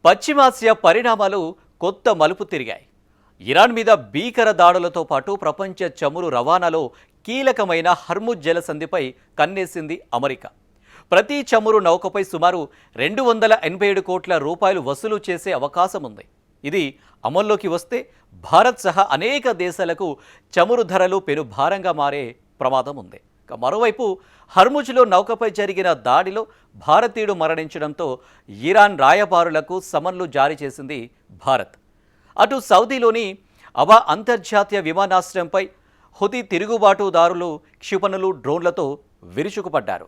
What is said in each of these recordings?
పశ్చిమాసియా పరిణామాలు కొత్త మలుపు తిరిగాయి. ఇరాన్ మీద భీకర దాడులతో పాటు ప్రపంచ చమురు రవాణాలో కీలకమైన హర్ముజ్ జలసంధిపై కన్నేసింది అమెరికా. ప్రతి చమురు నౌకపై సుమారు 287 కోట్ల రూపాయలు వసూలు చేసే అవకాశం ఉంది. ఇది అమల్లోకి వస్తే భారత్ సహా అనేక దేశాలకు చమురు ధరలు పెనుభారంగా మారే ప్రమాదం ఉంది. మరోవైపు హర్ముజ్లో నౌకపై జరిగిన దాడిలో భారతీయుడు మరణించడంతో ఇరాన్ రాయబారులకు సమన్లు జారీ చేసింది భారత్. అటు సౌదీలోని అబా అంతర్జాతీయ విమానాశ్రయంపై హుతీ తిరుగుబాటుదారులు క్షిపణులు డ్రోన్లతో విరుచుకుపడ్డారు.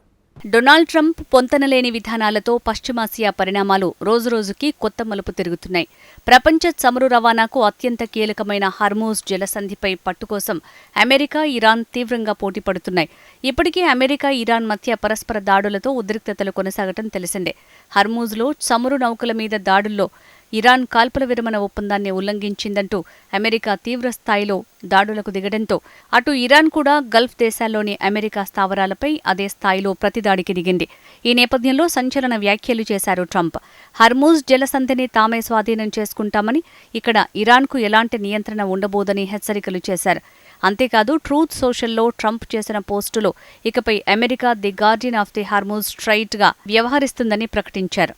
డొనాల్డ్ ట్రంప్ పొంతనలేని విధానాలతో పశ్చిమాసియా పరిణామాలు రోజురోజుకి కొత్త మలుపు తిరుగుతున్నాయి. ప్రపంచ చమురు రవాణాకు అత్యంత కీలకమైన హర్మూజ్ జలసంధిపై పట్టుకోసం అమెరికా, ఇరాన్ తీవ్రంగా పోటీపడుతున్నాయి. ఇప్పటికే అమెరికా, ఇరాన్ మధ్య పరస్పర దాడులతో ఉద్రిక్తతలు కొనసాగటం తెలిసిందే. హర్మూజ్లో చమురు నౌకల మీద దాడుల్లో ఇరాన్ కాల్పుల విరమణ ఒప్పందాన్ని ఉల్లంఘించిందంటూ అమెరికా తీవ్రస్థాయిలో దాడులకు దిగడంతో అటు ఇరాన్ కూడా గల్ఫ్ దేశాల్లోని అమెరికా స్థావరాలపై అదే స్థాయిలో ప్రతిదాడికి దిగింది. ఈ నేపథ్యంలో సంచలన వ్యాఖ్యలు చేశారు ట్రంప్. హర్మూజ్ జలసంధిని తామే స్వాధీనం చేసుకుంటామని, ఇక్కడ ఇరాన్కు ఎలాంటి నియంత్రణ ఉండబోదని హెచ్చరికలు చేశారు. అంతేకాదు, ట్రూత్ సోషల్లో ట్రంప్ చేసిన పోస్టులో ఇకపై America the Guardian of the Hormuz స్ట్రైట్గా వ్యవహరిస్తుందని ప్రకటించారు.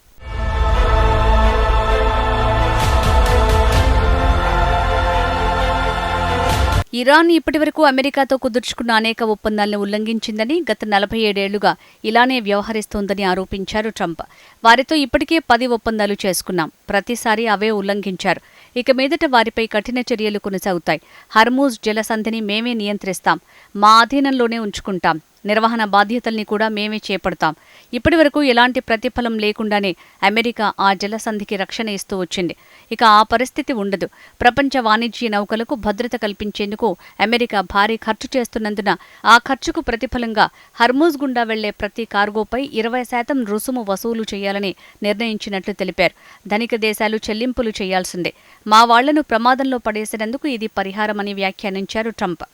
ఇరాన్ ఇప్పటివరకు అమెరికాతో కుదుర్చుకున్న అనేక ఒప్పందాలను ఉల్లంఘించిందని, గత 47 ఏళ్లుగా ఇలానే వ్యవహరిస్తోందని ఆరోపించారు ట్రంప్. వారితో ఇప్పటికే 10 ఒప్పందాలు చేసుకున్నాం, ప్రతిసారి అవే ఉల్లంఘించారు. ఇక మీదట వారిపై కఠిన చర్యలు కొనసాగుతాయి. హర్మూజ్ జలసంధిని మేమే నియంత్రిస్తాం, మా ఆధీనంలోనే ఉంచుకుంటాం, నిర్వహణ బాధ్యతల్ని కూడా మేమే చేపడతాం. ఇప్పటివరకు ఎలాంటి ప్రతిఫలం లేకుండానే అమెరికా ఆ జలసంధికి రక్షణ ఇస్తూ వచ్చింది. ఇక ఆ పరిస్థితి ఉండదు. ప్రపంచ వాణిజ్య నౌకలకు భద్రత కల్పించేందుకు అమెరికా భారీ ఖర్చు చేస్తున్నందున ఆ ఖర్చుకు ప్రతిఫలంగా హర్మూజ్ గుండా వెళ్లే ప్రతి కార్గోపై 20% రుసుము వసూలు చేయాలని నిర్ణయించినట్లు తెలిపారు. ధనిక దేశాలు చెల్లింపులు చేయాల్సిందే. మా వాళ్లను ప్రమాదంలో పడేసినందుకు ఇది పరిహారమని వ్యాఖ్యానించారు ట్రంప్.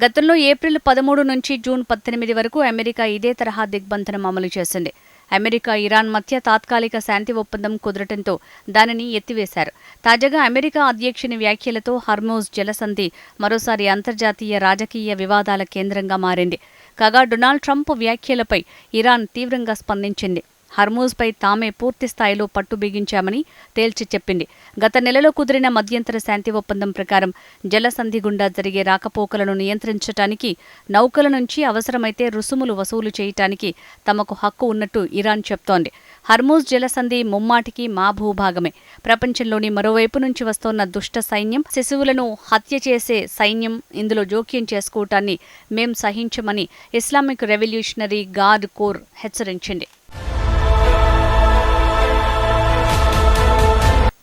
గతంలో ఏప్రిల్ 13 నుంచి జూన్ 18 వరకు అమెరికా ఇదే తరహా దిగ్బంధనం అమలు చేసింది. అమెరికా, ఇరాన్ మధ్య తాత్కాలిక శాంతి ఒప్పందం కుదరటంతో దానిని ఎత్తివేశారు. తాజాగా అమెరికా అధ్యక్షుని వ్యాఖ్యలతో హర్మూజ్ జలసంధి మరోసారి అంతర్జాతీయ రాజకీయ వివాదాల కేంద్రంగా మారింది. కాగా డొనాల్డ్ ట్రంప్ వ్యాఖ్యలపై ఇరాన్ తీవ్రంగా స్పందించింది. హర్మూజ్పై తామే పూర్తి స్థాయిలో పట్టు బిగించామని తేల్చి చెప్పింది. గత నెలలో కుదిరిన మధ్యంతర శాంతి ఒప్పందం ప్రకారం జలసంధి గుండా జరిగే రాకపోకలను నియంత్రించటానికి, నౌకల నుంచి అవసరమైతే రుసుములు వసూలు చేయటానికి తమకు హక్కు ఉన్నట్టు ఇరాన్ చెప్తోంది. హర్మూజ్ జలసంధి ముమ్మాటికి మా భూభాగమే. ప్రపంచంలోని మరోవైపు నుంచి వస్తోన్న దుష్ట సైన్యం, శిశువులను హత్య చేసే సైన్యం ఇందులో జోక్యం చేసుకోవటాన్ని మేం సహించమని ఇస్లామిక్ రెవల్యూషనరీ గార్డ్ కోర్ హెచ్చరించింది.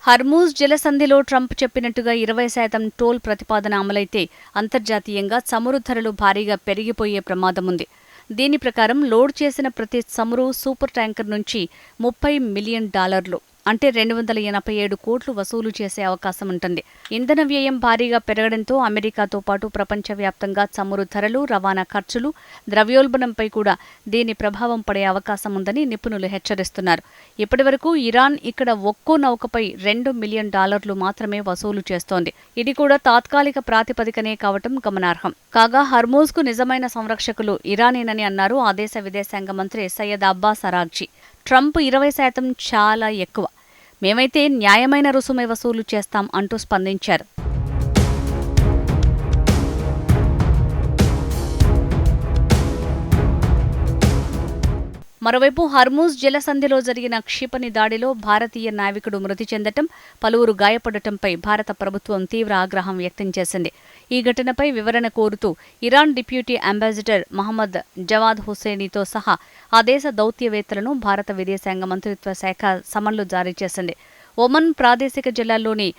హర్మూజ్ జలసంధిలో ట్రంప్ చెప్పినట్టుగా 20% టోల్ ప్రతిపాదన అమలైతే అంతర్జాతీయంగా చమురు ధరలు భారీగా పెరిగిపోయే ప్రమాదముంది. దీని ప్రకారం లోడ్ చేసిన ప్రతి చమురు సూపర్ ట్యాంకర్ నుంచి $30 మిలియన్ అంటే 287 కోట్లు వసూలు చేసే అవకాశం ఉంటుంది. ఇంధన వ్యయం భారీగా పెరగడంతో అమెరికాతో పాటు ప్రపంచవ్యాప్తంగా చమురు ధరలు, రవాణా ఖర్చులు, ద్రవ్యోల్బణంపై కూడా దీని ప్రభావం పడే అవకాశం ఉందని నిపుణులు హెచ్చరిస్తున్నారు. ఇప్పటివరకు ఇరాన్ ఇక్కడ ఒక్కో నౌకపై $2 మిలియన్ మాత్రమే వసూలు చేస్తోంది. ఇది కూడా తాత్కాలిక ప్రాతిపదికనే కావటం గమనార్హం. కాగా హర్మూజ్కు నిజమైన సంరక్షకులు ఇరానేనని అన్నారు ఆ దేశ విదేశాంగ మంత్రి సయ్యద్ అబ్బాస్ అరాగ్జీ. ట్రంప్ 20% చాలా ఎక్కువ, మేమైతే న్యాయమైన రుసుమే వసూలు చేస్తాం అంటూ స్పందించారు. మరోవైపు హర్మూజ్ జలసంధిలో జరిగిన క్షిపణి దాడిలో భారతీయ నావికుడు మృతి చెందటం, పలువురు గాయపడటంపై భారత ప్రభుత్వం తీవ్ర ఆగ్రహం వ్యక్తం చేసింది. ఈ ఘటనపై వివరణ కోరుతూ Iran deputy ambassador Mohammad Javad హుస్సేనీతో సహా ఆ దేశ దౌత్యవేత్తలను భారత విదేశాంగ మంత్రిత్వ శాఖ సమన్లు జారీ చేసింది. ఒమన్ ప్రాదేశిక జలాల్లోని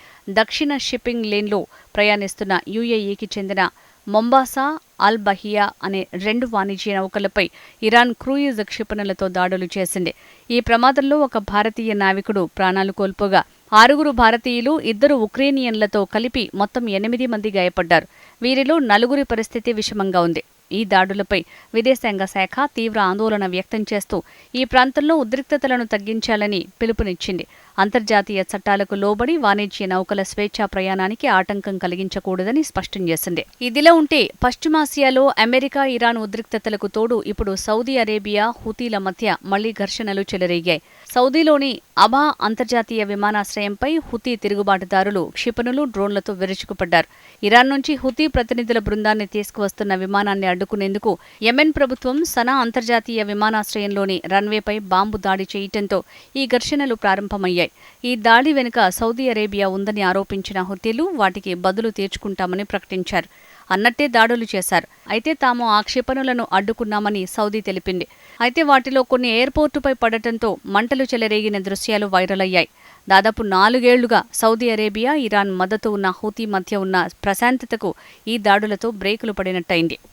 దక్షిణ షిప్పింగ్ లేన్లో ప్రయాణిస్తున్న యుఏఈకి చెందిన మొంబాసా, అల్ బహియా అనే 2 వాణిజ్య నౌకలపై ఇరాన్ క్రూయిజ్ క్షిపణులతో దాడులు చేసింది. ఈ ప్రమాదంలో ఒక భారతీయ నావికుడు ప్రాణాలు కోల్పోగా 6 భారతీయులు, 2 ఉక్రేనియన్లతో కలిపి మొత్తం 8 మంది గాయపడ్డారు. వీరిలో 4 పరిస్థితి విషమంగా ఉంది. ఈ దాడులపై విదేశాంగ శాఖ తీవ్ర ఆందోళన వ్యక్తం చేస్తూ ఈ ప్రాంతంలో ఉద్రిక్తతలను తగ్గించాలని పిలుపునిచ్చింది. అంతర్జాతీయ చట్టాలకు లోబడి వాణిజ్య నౌకల స్వేచ్ఛా ప్రయాణానికి ఆటంకం కలిగించకూడదని స్పష్టం చేసింది. ఇదిలా ఉంటే పశ్చిమాసియాలో అమెరికా, ఇరాన్ ఉద్రిక్తతలకు తోడు ఇప్పుడు సౌదీ అరేబియా, హూతీల మధ్య మళ్లీ ఘర్షణలు చెలరేగాయి. సౌదీలోని అబా అంతర్జాతీయ విమానాశ్రయంపై హుతీ తిరుగుబాటుదారులు క్షిపణులు, డ్రోన్లతో విరుచుకుపడ్డారు. ఇరాన్ నుంచి హుతీ ప్రతినిధుల బృందాన్ని తీసుకువస్తున్న విమానాన్ని అడ్డుకునేందుకు యెమెన్ ప్రభుత్వం సనా అంతర్జాతీయ విమానాశ్రయంలోని రన్వేపై బాంబు దాడి చేయటంతో ఈ ఘర్షణలు ప్రారంభమయ్యాయి. ఈ దాడి వెనుక సౌదీ అరేబియా ఉందని ఆరోపించిన హుతీలు వాటికి బదులు తీర్చుకుంటామని ప్రకటించారు. అన్నట్టే దాడులు చేశారు. అయితే తాము ఆ క్షిపణులను అడ్డుకున్నామని సౌదీ తెలిపింది. అయితే వాటిలో కొన్ని ఎయిర్పోర్టుపై పడటంతో మంటలు చెలరేగిన దృశ్యాలు వైరల్ అయ్యాయి. దాదాపు 4 ఏళ్లుగా సౌదీ అరేబియా, ఇరాన్ మద్దతు ఉన్న హూతీ మధ్య ఉన్న ప్రశాంతతకు ఈ దాడులతో బ్రేకులు పడినట్టయింది.